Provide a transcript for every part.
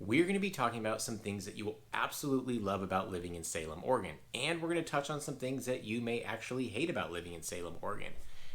we're going to be talking about some things that you will absolutely love about living in Salem, Oregon. And we're going to touch on some things that you may actually hate about living in Salem, Oregon.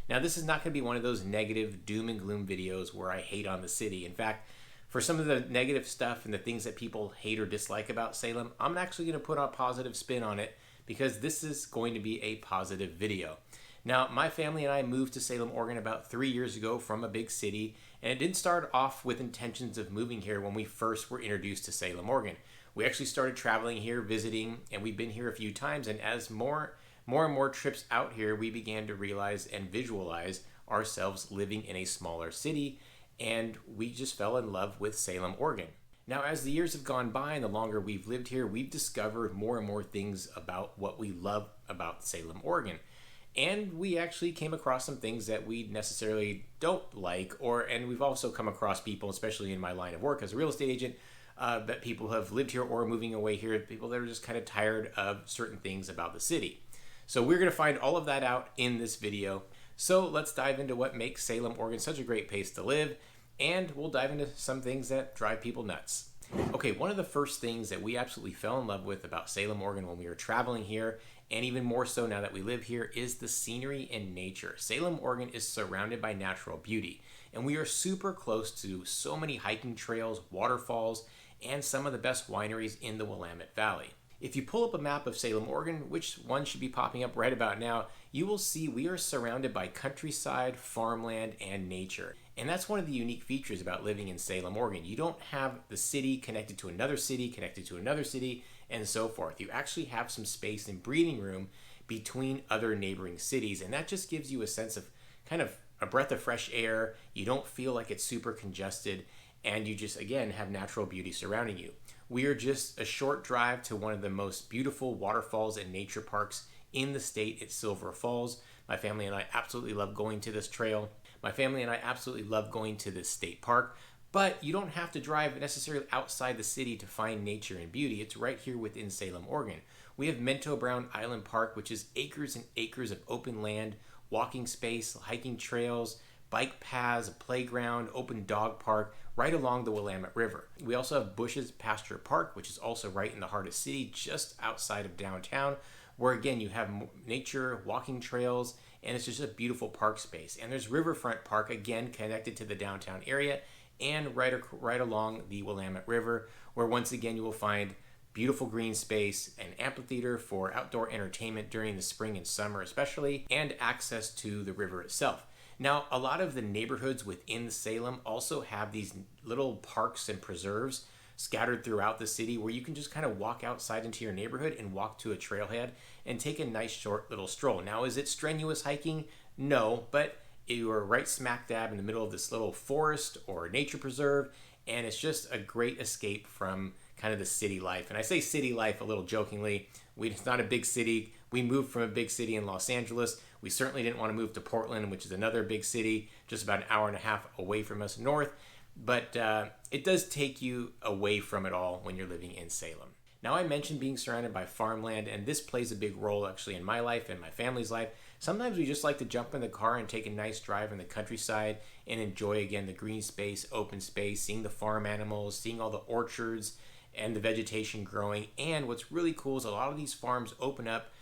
Now, this is not going to be one of those negative doom and gloom videos where I hate on the city. In fact, for some of the negative stuff and the things that people hate or dislike about Salem, I'm actually going to put a positive spin on it because this is going to be a positive video. Now, my family and I moved to Salem, Oregon about 3 years ago from a big city, and it didn't start off with intentions of moving here when we first were introduced to Salem, Oregon. We actually started traveling here, visiting, and we've been here a few times, and as more and more trips out here, we began to realize and visualize ourselves living in a smaller city, and we just fell in love with Salem, Oregon. Now, as the years have gone by and the longer we've lived here, we've discovered more and more things about what we love about Salem, Oregon. And we actually came across some things that we necessarily don't like, and we've also come across people, especially in my line of work as a real estate agent, that people have lived here or moving away here, people that are just kind of tired of certain things about the city. So we're going to find all of that out in this video. So let's dive into what makes Salem, Oregon such a great place to live, and we'll dive into some things that drive people nuts. Okay, one of the first things that we absolutely fell in love with about Salem, Oregon when we were traveling here, and even more so now that we live here, is the scenery and nature. Salem, Oregon is surrounded by natural beauty, and we are super close to so many hiking trails, waterfalls, and some of the best wineries in the Willamette Valley. If you pull up a map of Salem, Oregon, which one should be popping up right about now, you will see we are surrounded by countryside, farmland, and nature. And that's one of the unique features about living in Salem, Oregon. You don't have the city connected to another city, connected to another city, and so forth. You actually have some space and breathing room between other neighboring cities, and that just gives you a sense of kind of a breath of fresh air. You don't feel like it's super congested, and you just, again, have natural beauty surrounding you. We are just a short drive to one of the most beautiful waterfalls and nature parks in the state at Silver Falls. My family and I absolutely love going to this trail. My family and I absolutely love going to this state park, but you don't have to drive necessarily outside the city to find nature and beauty. It's right here within Salem, Oregon. We have Minto Brown Island Park, which is acres and acres of open land, walking space, hiking trails, bike paths, a playground, open dog park, right along the Willamette River. We also have Bush's Pasture Park, which is also right in the heart of the city, just outside of downtown, where again you have nature, walking trails, and it's just a beautiful park space. And there's Riverfront Park, again connected to the downtown area, and right along the Willamette River, where once again you will find beautiful green space, an amphitheater for outdoor entertainment during the spring and summer especially, and access to the river itself. Now, a lot of the neighborhoods within Salem also have these little parks and preserves scattered throughout the city where you can just kind of walk outside into your neighborhood and walk to a trailhead and take a nice short little stroll. Now, is it strenuous hiking? No, but you are right smack dab in the middle of this little forest or nature preserve, and it's just a great escape from kind of the city life. And I say city life a little jokingly. It's not a big city. We moved from a big city in Los Angeles. We certainly didn't want to move to Portland, which is another big city, just about an hour and a half away from us north. But it does take you away from it all when you're living in Salem. Now, I mentioned being surrounded by farmland, and this plays a big role actually in my life and my family's life. Sometimes we just like to jump in the car and take a nice drive in the countryside and enjoy, again, the green space, open space, seeing the farm animals, seeing all the orchards and the vegetation growing. And what's really cool is a lot of these farms open up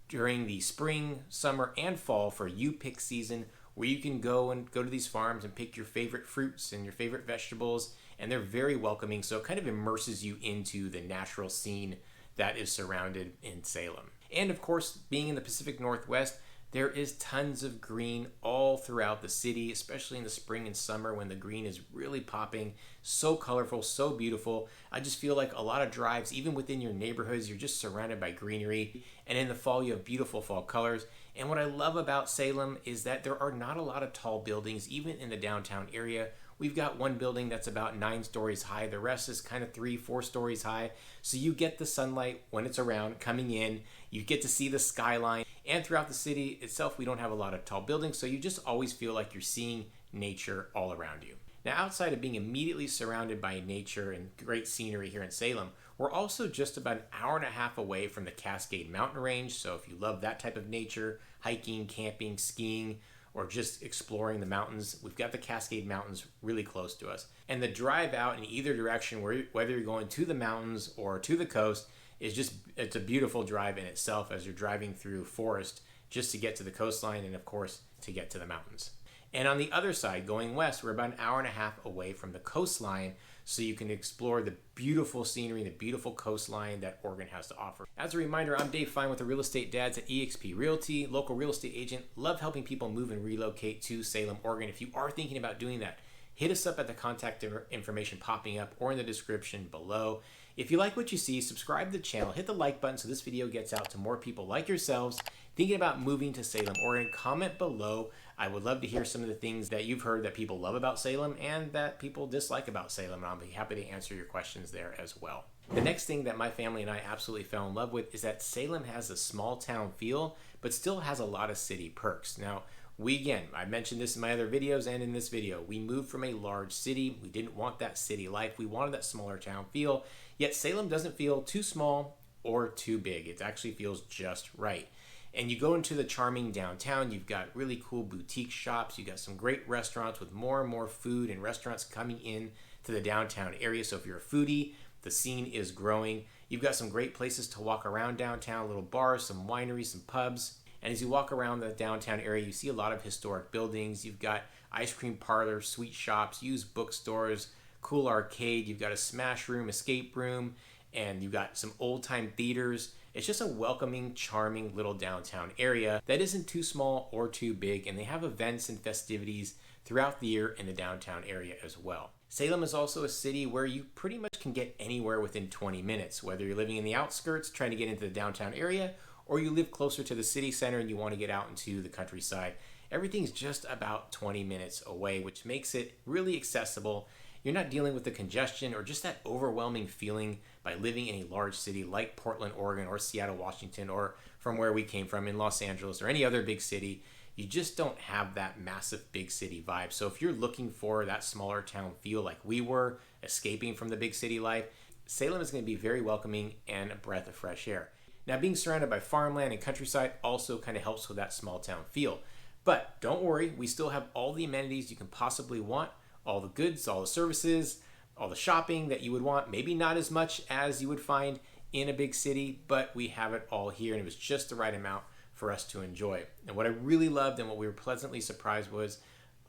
during the spring, summer, and fall for you pick season, where you can go to these farms and pick your favorite fruits and your favorite vegetables, and they're very welcoming, so it kind of immerses you into the natural scene that is surrounded in Salem. And of course, being in the Pacific Northwest, there is tons of green all throughout the city, especially in the spring and summer when the green is really popping. So colorful, so beautiful. I just feel like a lot of drives, even within your neighborhoods, you're just surrounded by greenery. And in the fall, you have beautiful fall colors. And what I love about Salem is that there are not a lot of tall buildings, even in the downtown area. We've got one building that's about 9 stories high. The rest is kind of 3-4 stories high. So you get the sunlight when it's around coming in. You get to see the skyline. And throughout the city itself, we don't have a lot of tall buildings. So you just always feel like you're seeing nature all around you. Now, outside of being immediately surrounded by nature and great scenery here in Salem, we're also just about an hour and a half away from the Cascade Mountain Range. So if you love that type of nature, hiking, camping, skiing, or just exploring the mountains, we've got the Cascade Mountains really close to us. And the drive out in either direction, whether you're going to the mountains or to the coast, it's a beautiful drive in itself as you're driving through forest just to get to the coastline and of course to get to the mountains. And on the other side, going west, we're about an hour and a half away from the coastline, so you can explore the beautiful scenery, the beautiful coastline that Oregon has to offer. As a reminder, I'm Dave Fein with the Real Estate Dads at eXp Realty, local real estate agent. Love helping people move and relocate to Salem, Oregon. If you are thinking about doing that, hit us up at the contact information popping up or in the description below. If you like what you see, subscribe to the channel, hit the like button so this video gets out to more people like yourselves thinking about moving to Salem, Oregon. Comment below. I would love to hear some of the things that you've heard that people love about Salem and that people dislike about Salem, and I'll be happy to answer your questions there as well. The next thing that my family and I absolutely fell in love with is that Salem has a small town feel, but still has a lot of city perks. Now, I mentioned this in my other videos and in this video, we moved from a large city. We didn't want that city life. We wanted that smaller town feel, yet Salem doesn't feel too small or too big. It actually feels just right. And you go into the charming downtown, you've got really cool boutique shops, you've got some great restaurants with more and more food and restaurants coming in to the downtown area. So if you're a foodie, the scene is growing. You've got some great places to walk around downtown, little bars, some wineries, some pubs. And as you walk around the downtown area, you see a lot of historic buildings. You've got ice cream parlors, sweet shops, used bookstores, cool arcade. You've got a smash room, escape room, and you've got some old-time theaters. It's just a welcoming, charming little downtown area that isn't too small or too big, and they have events and festivities throughout the year in the downtown area as well. Salem is also a city where you pretty much can get anywhere within 20 minutes, whether you're living in the outskirts trying to get into the downtown area, or you live closer to the city center and you want to get out into the countryside. Everything's just about 20 minutes away, which makes it really accessible. You're not dealing with the congestion or just that overwhelming feeling by living in a large city like Portland, Oregon, or Seattle, Washington, or from where we came from in Los Angeles or any other big city. You just don't have that massive big city vibe. So if you're looking for that smaller town feel like we were, escaping from the big city life, Salem is going to be very welcoming and a breath of fresh air. Now, being surrounded by farmland and countryside also kind of helps with that small town feel. But don't worry, we still have all the amenities you can possibly want, all the goods, all the services, all the shopping that you would want. Maybe not as much as you would find in a big city, but we have it all here, and it was just the right amount for us to enjoy. And what I really loved and what we were pleasantly surprised was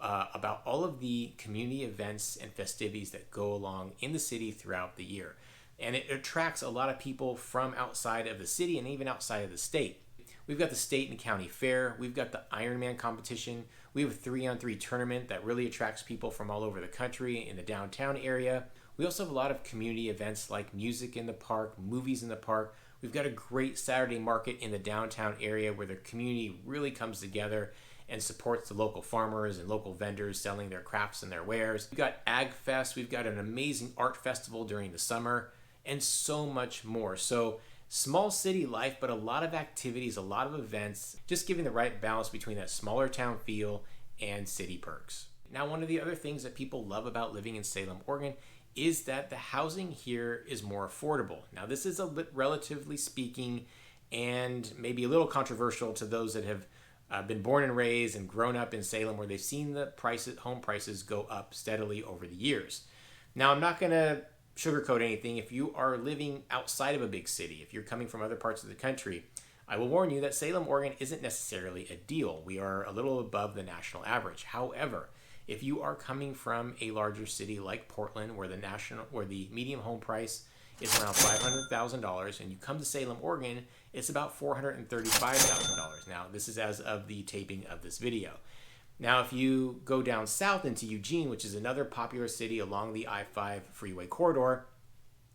about all of the community events and festivities that go along in the city throughout the year. And it attracts a lot of people from outside of the city and even outside of the state. We've got the state and county fair. We've got the Ironman competition. We have a 3-on-3 tournament that really attracts people from all over the country in the downtown area. We also have a lot of community events like music in the park, movies in the park. We've got a great Saturday market in the downtown area where the community really comes together and supports the local farmers and local vendors selling their crafts and their wares. We've got Ag Fest. We've got an amazing art festival during the summer and so much more. So small city life, but a lot of activities, a lot of events, just giving the right balance between that smaller town feel and city perks. Now, one of the other things that people love about living in Salem, Oregon is that the housing here is more affordable. Now, this is a bit relatively speaking and maybe a little controversial to those that have been born and raised and grown up in Salem, where they've seen the home prices go up steadily over the years. Now, I'm not going to sugarcoat anything. If you are living outside of a big city, if you're coming from other parts of the country, I will warn you that Salem, Oregon isn't necessarily a deal. We are a little above the national average. However, if you are coming from a larger city like Portland, where the median home price is around $500,000, and you come to Salem, Oregon, it's about $435,000. Now, this is as of the taping of this video. Now, if you go down south into Eugene, which is another popular city along the I-5 freeway corridor,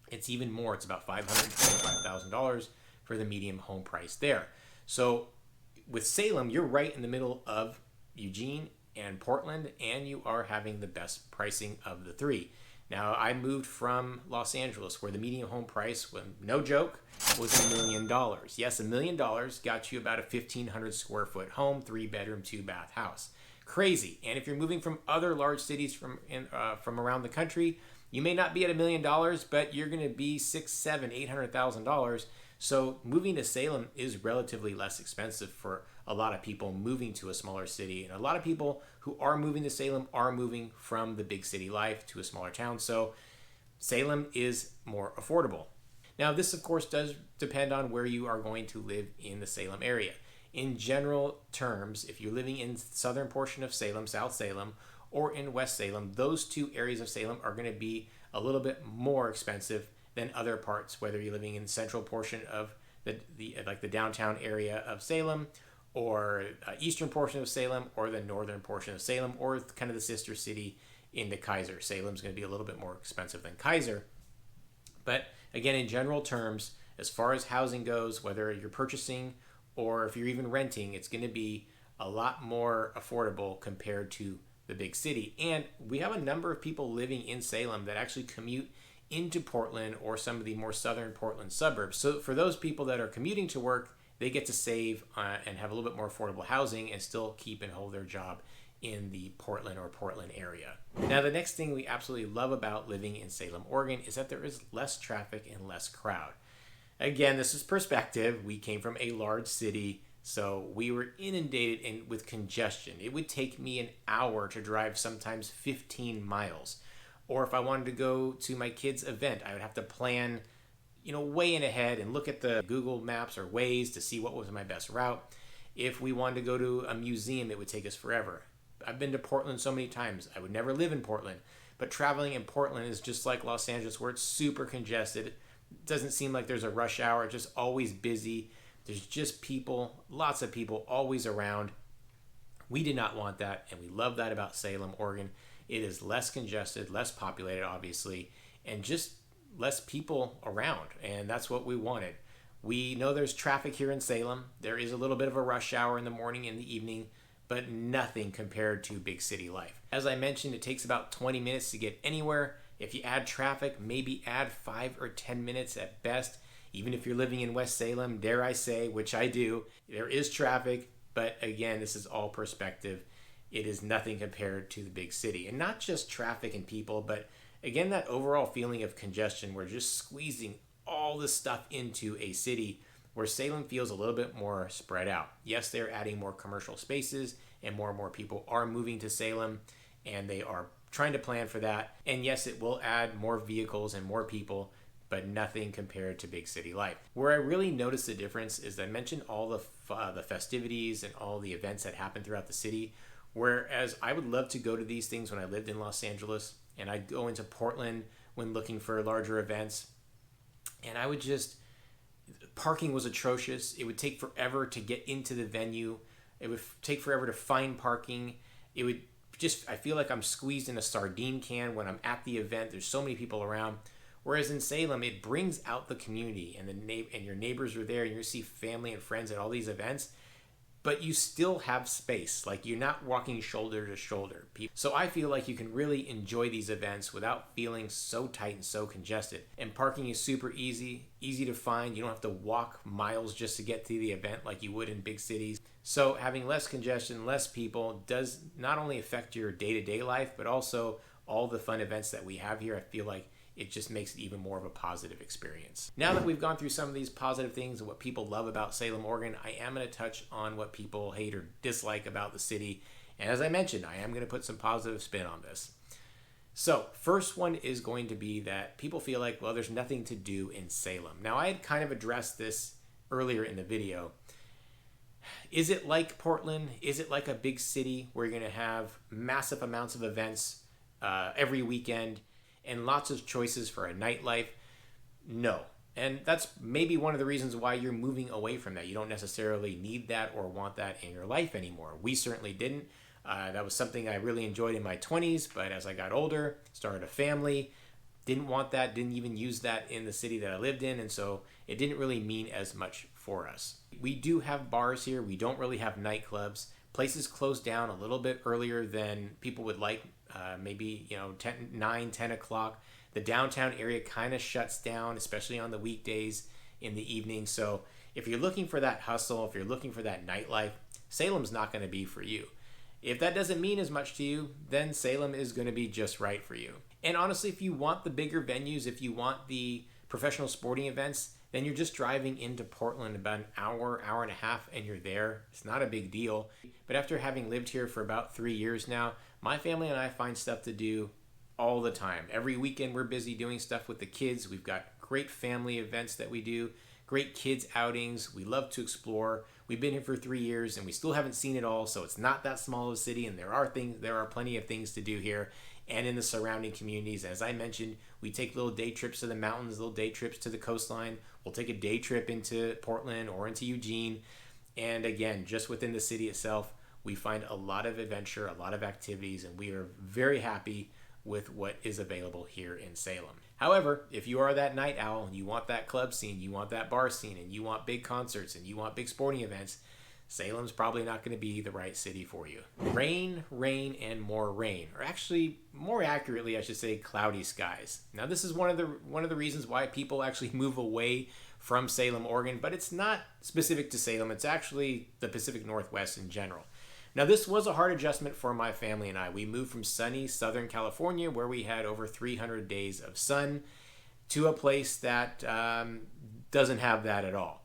it's even more. It's about $525,000 for the median home price there. So with Salem, you're right in the middle of Eugene and Portland, and you are having the best pricing of the three. Now, I moved from Los Angeles, where the median home price, no joke, was $1 million. Yes, $1 million got you about a 1,500 square foot home, 3-bedroom, 2-bath house. Crazy. And if you're moving from other large cities from around the country, you may not be at $1 million, but you're going to be $600,000, $700,000, $800,000. So moving to Salem is relatively less expensive for a lot of people moving to a smaller city. And a lot of people who are moving to Salem are moving from the big city life to a smaller town. So Salem is more affordable. Now, this of course does depend on where you are going to live in the Salem area. In general terms, if you're living in the southern portion of Salem, South Salem, or in West Salem, those two areas of Salem are going to be a little bit more expensive than other parts, whether you're living in the central portion of the downtown area of Salem, or eastern portion of Salem, or the northern portion of Salem, or kind of the sister city into Kaiser. Salem's going to be a little bit more expensive than Kaiser. But again, in general terms, as far as housing goes, whether you're purchasing or if you're even renting, it's going to be a lot more affordable compared to the big city. And we have a number of people living in Salem that actually commute into Portland or some of the more southern Portland suburbs. So for those people that are commuting to work, they get to save and have a little bit more affordable housing and still keep and hold their job in the Portland or Portland area. Now, the next thing we absolutely love about living in Salem, Oregon is that there is less traffic and less crowd. Again, this is perspective. We came from a large city, so we were inundated with congestion. It would take me an hour to drive sometimes 15 miles. Or if I wanted to go to my kid's event, I would have to plan, way in ahead and look at the Google Maps or Waze to see what was my best route. If we wanted to go to a museum, it would take us forever. I've been to Portland so many times. I would never live in Portland, but traveling in Portland is just like Los Angeles, where it's super congested. It doesn't seem like there's a rush hour. It's just always busy. There's just people, lots of people always around. We did not want that, and we love that about Salem, Oregon. It is less congested, less populated, obviously, and just less people around, and that's what we wanted. We know there's traffic here in Salem. There is a little bit of a rush hour in the morning and the evening, but nothing compared to big city life. As I mentioned, it takes about 20 minutes to get anywhere. If you add traffic, maybe add 5 or 10 minutes at best. Even if you're living in West Salem, dare I say, which I do, there is traffic, but again, this is all perspective. It is nothing compared to the big city. And not just traffic and people, but again, that overall feeling of congestion. We're just squeezing all this stuff into a city where Salem feels a little bit more spread out. Yes, they're adding more commercial spaces and more people are moving to Salem, and they are trying to plan for that. And yes, it will add more vehicles and more people, but nothing compared to big city life. Where I really noticed the difference is I mentioned all the festivities and all the events that happen throughout the city. Whereas I would love to go to these things when I lived in Los Angeles, and I'd go into Portland when looking for larger events, and I would just, parking was atrocious. It would take forever to get into the venue. It would take forever to find parking. It would just, I feel like I'm squeezed in a sardine can when I'm at the event. There's so many people around. Whereas in Salem, it brings out the community, and and your neighbors are there, and you see family and friends at all these events, but you still have space. Like, you're not walking shoulder to shoulder. So I feel like you can really enjoy these events without feeling so tight and so congested. And parking is super easy to find. You don't have to walk miles just to get to the event like you would in big cities. So having less congestion, less people does not only affect your day-to-day life, but also all the fun events that we have here. I feel like it just makes it even more of a positive experience. Now that we've gone through some of these positive things and what people love about Salem, Oregon, I am going to touch on what people hate or dislike about the city. And as I mentioned, I am going to put some positive spin on this. So first one is going to be that people feel like, well, there's nothing to do in Salem. Now, I had kind of addressed this earlier in the video. Is it like Portland? Is it like a big city where you're going to have massive amounts of events every weekend and lots of choices for a nightlife? No. And that's maybe one of the reasons why you're moving away from that. You don't necessarily need that or want that in your life anymore. We certainly didn't. That was something I really enjoyed in my 20s, but as I got older, started a family, didn't want that, didn't even use that in the city that I lived in, and so it didn't really mean as much for us. We do have bars here. We don't really have nightclubs. Places close down a little bit earlier than people would like, maybe 9, 10 o'clock. The downtown area kind of shuts down, especially on the weekdays in the evening. So if you're looking for that hustle, if you're looking for that nightlife, Salem's not going to be for you. If that doesn't mean as much to you, then Salem is going to be just right for you. And honestly, if you want the bigger venues, if you want the professional sporting events, then you're just driving into Portland about an hour, hour and a half, and you're there. It's not a big deal. But after having lived here for about 3 years now, my family and I find stuff to do all the time. Every weekend we're busy doing stuff with the kids. We've got great family events that we do, great kids outings. We love to explore. We've been here for 3 years and we still haven't seen it all, so it's not that small of a city, and there are plenty of things to do here and in the surrounding communities. As I mentioned, we take little day trips to the mountains, little day trips to the coastline. We'll take a day trip into Portland or into Eugene. And again, just within the city itself, we find a lot of adventure, a lot of activities, and we are very happy with what is available here in Salem. However, if you are that night owl and you want that club scene, you want that bar scene, and you want big concerts, and you want big sporting events, Salem's probably not going to be the right city for you. Rain, rain, and more rain. Or actually, more accurately, I should say cloudy skies. Now, this is one of the reasons why people actually move away from Salem, Oregon, but it's not specific to Salem. It's actually the Pacific Northwest in general. Now, this was a hard adjustment for my family and I. We moved from sunny Southern California, where we had over 300 days of sun, to a place that doesn't have that at all.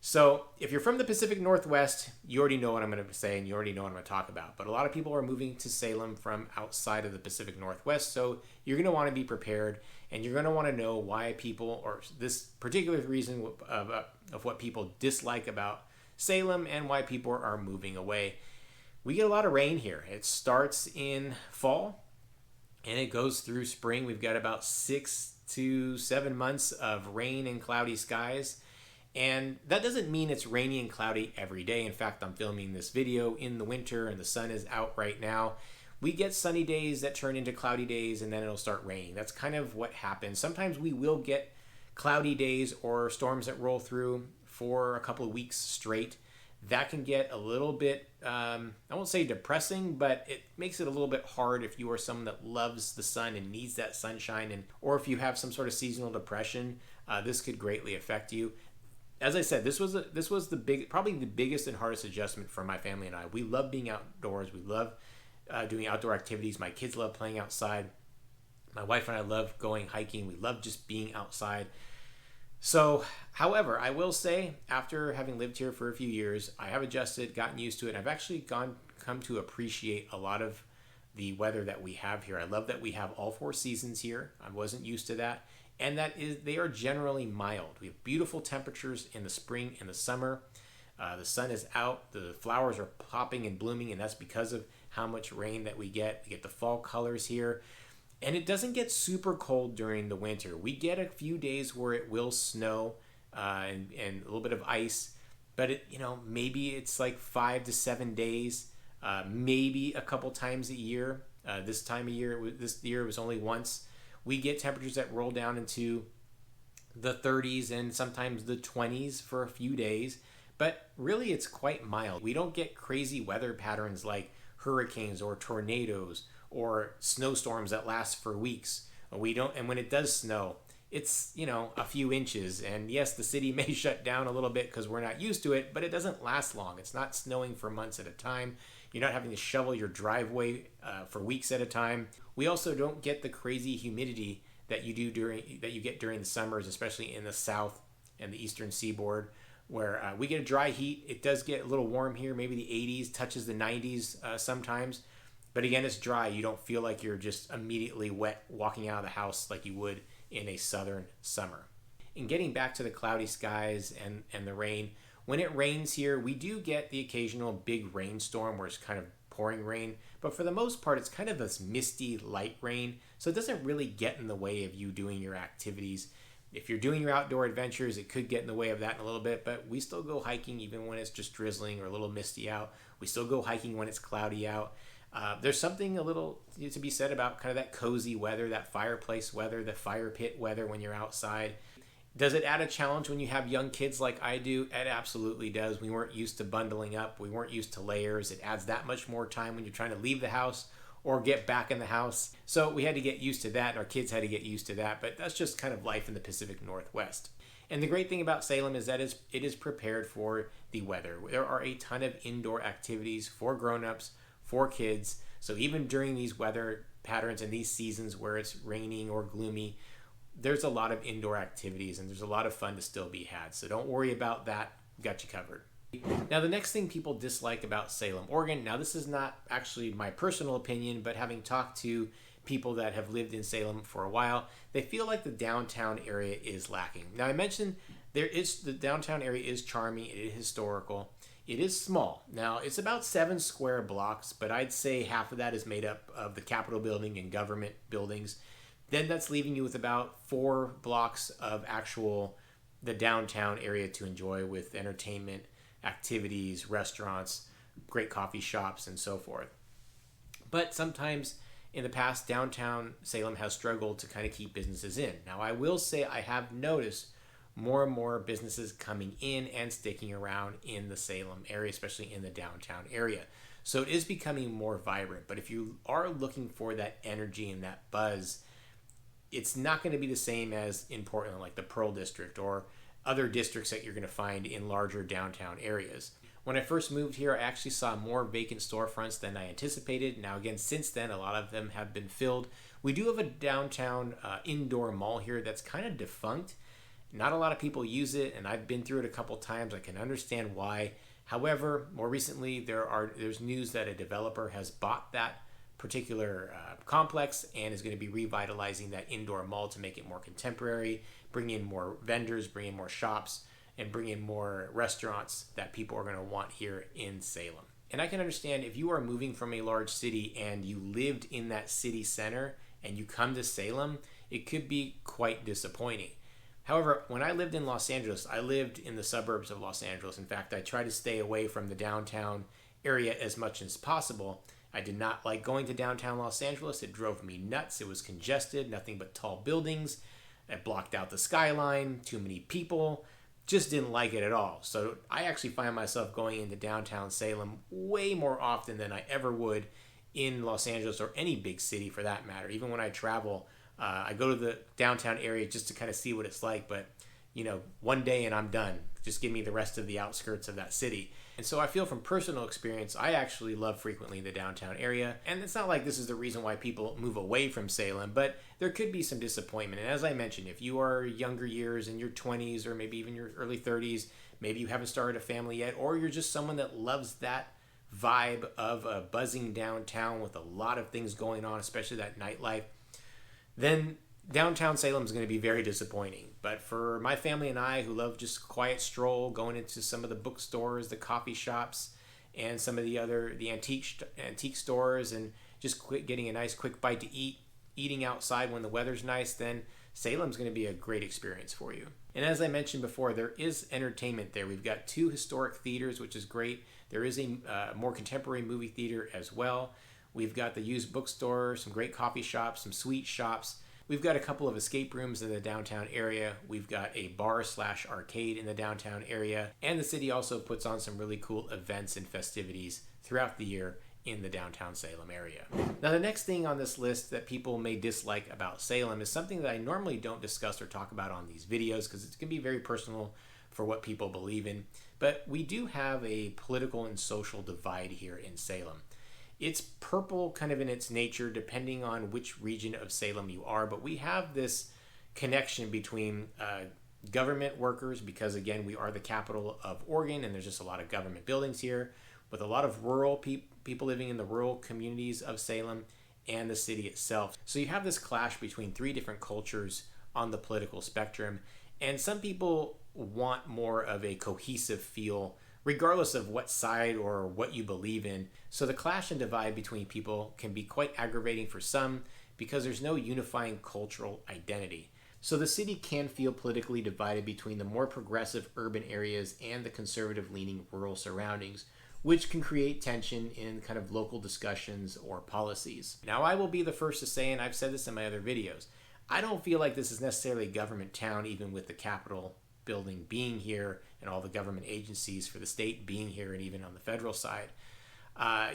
So if you're from the Pacific Northwest, you already know what I'm going to say and you already know what I'm going to talk about. But a lot of people are moving to Salem from outside of the Pacific Northwest, so you're going to want to be prepared, and you're going to want to know why people, or this particular reason of what people dislike about Salem and why people are moving away. We get a lot of rain here. It starts in fall and it goes through spring. We've got about 6 to 7 months of rain and cloudy skies. And that doesn't mean it's rainy and cloudy every day. In fact, I'm filming this video in the winter and the sun is out right now. We get sunny days that turn into cloudy days, and then it'll start raining. That's kind of what happens. Sometimes we will get cloudy days or storms that roll through for a couple of weeks straight. That can get a little bit, I won't say depressing, but it makes it a little bit hard if you are someone that loves the sun and needs that sunshine, or if you have some sort of seasonal depression, this could greatly affect you. As I said, this was probably the biggest and hardest adjustment for my family and I. We love being outdoors. We love doing outdoor activities. My kids love playing outside. My wife and I love going hiking. We love just being outside. So, however, I will say, after having lived here for a few years, I have adjusted, gotten used to it, and I've actually come to appreciate a lot of the weather that we have here. I love that we have all 4 seasons here. I wasn't used to that. And they are generally mild. We have beautiful temperatures in the spring and the summer. The sun is out, the flowers are popping and blooming, and that's because of how much rain that we get. We get the fall colors here. And it doesn't get super cold during the winter. We get a few days where it will snow and a little bit of ice, but maybe it's like 5 to 7 days, maybe a couple times a year. This year it was only once. We get temperatures that roll down into the 30s and sometimes the 20s for a few days, but really it's quite mild. We don't get crazy weather patterns like hurricanes or tornadoes or snowstorms that last for weeks. And when it does snow, it's, a few inches. And yes, the city may shut down a little bit because we're not used to it, but it doesn't last long. It's not snowing for months at a time. You're not having to shovel your driveway for weeks at a time. We also don't get the crazy humidity that you get during the summers, especially in the south and the eastern seaboard, where we get a dry heat. It does get a little warm here, maybe the 80s, touches the 90s sometimes. But again, it's dry. You don't feel like you're just immediately wet walking out of the house like you would in a southern summer. And getting back to the cloudy skies and the rain, when it rains here, we do get the occasional big rainstorm where it's kind of pouring rain. But for the most part, it's kind of this misty light rain. So it doesn't really get in the way of you doing your activities. If you're doing your outdoor adventures, it could get in the way of that in a little bit, but we still go hiking even when it's just drizzling or a little misty out. We still go hiking when it's cloudy out. There's something a little to be said about kind of that cozy weather, that fireplace weather, the fire pit weather when you're outside. Does it add a challenge when you have young kids like I do? It absolutely does. We weren't used to bundling up. We weren't used to layers. It adds that much more time when you're trying to leave the house or get back in the house. So we had to get used to that, and our kids had to get used to that. But that's just kind of life in the Pacific Northwest. And the great thing about Salem is that it is prepared for the weather. There are a ton of indoor activities for grown-ups, for kids. So even during these weather patterns and these seasons where it's raining or gloomy, there's a lot of indoor activities and there's a lot of fun to still be had. So don't worry about that. Got you covered. Now, the next thing people dislike about Salem, Oregon, now this is not actually my personal opinion, but having talked to people that have lived in Salem for a while, they feel like the downtown area is lacking. Now, I mentioned the downtown area is charming, it is historical, it is small. Now, it's about 7 square blocks, but I'd say half of that is made up of the Capitol building and government buildings. Then that's leaving you with about 4 blocks of the downtown area to enjoy with entertainment, activities, restaurants, great coffee shops, and so forth. But sometimes in the past, downtown Salem has struggled to kind of keep businesses in. Now, I will say I have noticed more and more businesses coming in and sticking around in the Salem area, especially in the downtown area. So it is becoming more vibrant. But if you are looking for that energy and that buzz, it's not going to be the same as in Portland, like the Pearl District or other districts that you're going to find in larger downtown areas. When I first moved here, I actually saw more vacant storefronts than I anticipated. Now, again, since then, a lot of them have been filled. We do have a downtown indoor mall here that's kind of defunct. Not a lot of people use it, and I've been through it a couple times. I can understand why. However, more recently, there's news that a developer has bought that particular complex and is going to be revitalizing that indoor mall to make it more contemporary, bring in more vendors, bring in more shops, and bring in more restaurants that people are going to want here in Salem. And I can understand if you are moving from a large city and you lived in that city center and you come to Salem, it could be quite disappointing. However, when I lived in Los Angeles, I lived in the suburbs of Los Angeles. In fact, I tried to stay away from the downtown area as much as possible. I did not like going to downtown Los Angeles. It drove me nuts. It was congested, nothing but tall buildings. It blocked out the skyline, too many people. Just didn't like it at all. So I actually find myself going into downtown Salem way more often than I ever would in Los Angeles or any big city for that matter. Even when I travel, I go to the downtown area just to kind of see what it's like. But, one day and I'm done. Just give me the rest of the outskirts of that city. And so I feel from personal experience, I actually love frequently the downtown area. And it's not like this is the reason why people move away from Salem, but there could be some disappointment. And as I mentioned, if you are younger years in your 20s or maybe even your early 30s, maybe you haven't started a family yet, or you're just someone that loves that vibe of a buzzing downtown with a lot of things going on, especially that nightlife, then downtown Salem is going to be very disappointing. But for my family and I, who love just quiet stroll, going into some of the bookstores, the coffee shops, and some of the antique stores, and just getting a nice quick bite to eating outside when the weather's nice, then Salem's going to be a great experience for you. And as I mentioned before, there is entertainment there. We've got 2 historic theaters, which is great. There is a more contemporary movie theater as well. We've got the used bookstore, some great coffee shops, some sweet shops. We've got a couple of escape rooms in the downtown area. We've got a bar/arcade in the downtown area. And the city also puts on some really cool events and festivities throughout the year in the downtown Salem area. Now, the next thing on this list that people may dislike about Salem is something that I normally don't discuss or talk about on these videos because it can be very personal for what people believe in. But we do have a political and social divide here in Salem. It's purple kind of in its nature, depending on which region of Salem you are. But we have this connection between government workers, because again, we are the capital of Oregon, and there's just a lot of government buildings here, with a lot of rural people living in the rural communities of Salem and the city itself. So you have this clash between 3 different cultures on the political spectrum. And some people want more of a cohesive feel regardless of what side or what you believe in. So the clash and divide between people can be quite aggravating for some because there's no unifying cultural identity. So the city can feel politically divided between the more progressive urban areas and the conservative-leaning rural surroundings, which can create tension in kind of local discussions or policies. Now, I will be the first to say, and I've said this in my other videos, I don't feel like this is necessarily a government town, even with the Capitol building being here and all the government agencies for the state being here, and even on the federal side.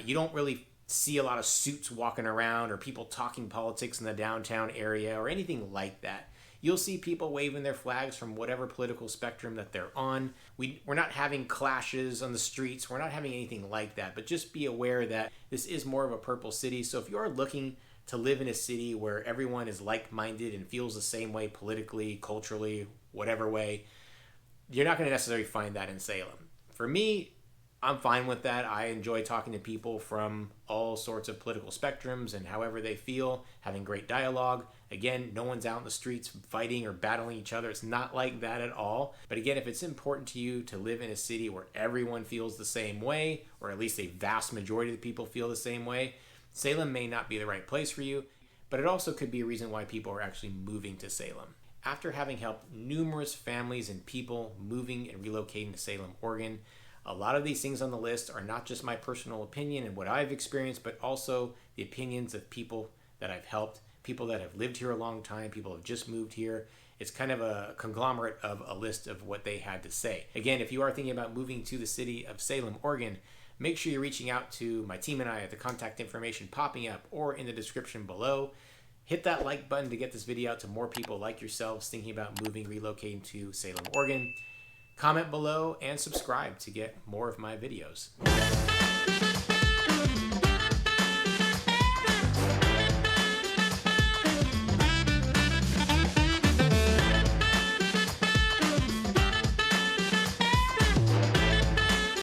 You don't really see a lot of suits walking around or people talking politics in the downtown area or anything like that. You'll see people waving their flags from whatever political spectrum that they're on. We're not having clashes on the streets. We're not having anything like that. But just be aware that this is more of a purple city. So if you are looking to live in a city where everyone is like-minded and feels the same way politically, culturally, whatever way, you're not going to necessarily find that in Salem. For me, I'm fine with that. I enjoy talking to people from all sorts of political spectrums and however they feel, having great dialogue. Again, no one's out in the streets fighting or battling each other. It's not like that at all. But again, if it's important to you to live in a city where everyone feels the same way, or at least a vast majority of the people feel the same way, Salem may not be the right place for you, but it also could be a reason why people are actually moving to Salem. After having helped numerous families and people moving and relocating to Salem, Oregon, a lot of these things on the list are not just my personal opinion and what I've experienced, but also the opinions of people that I've helped, people that have lived here a long time, people who have just moved here. It's kind of a conglomerate of a list of what they had to say. Again, if you are thinking about moving to the city of Salem, Oregon, make sure you're reaching out to my team and I at the contact information popping up or in the description below. Hit that like button to get this video out to more people like yourselves thinking about moving, relocating to Salem, Oregon. Comment below and subscribe to get more of my videos.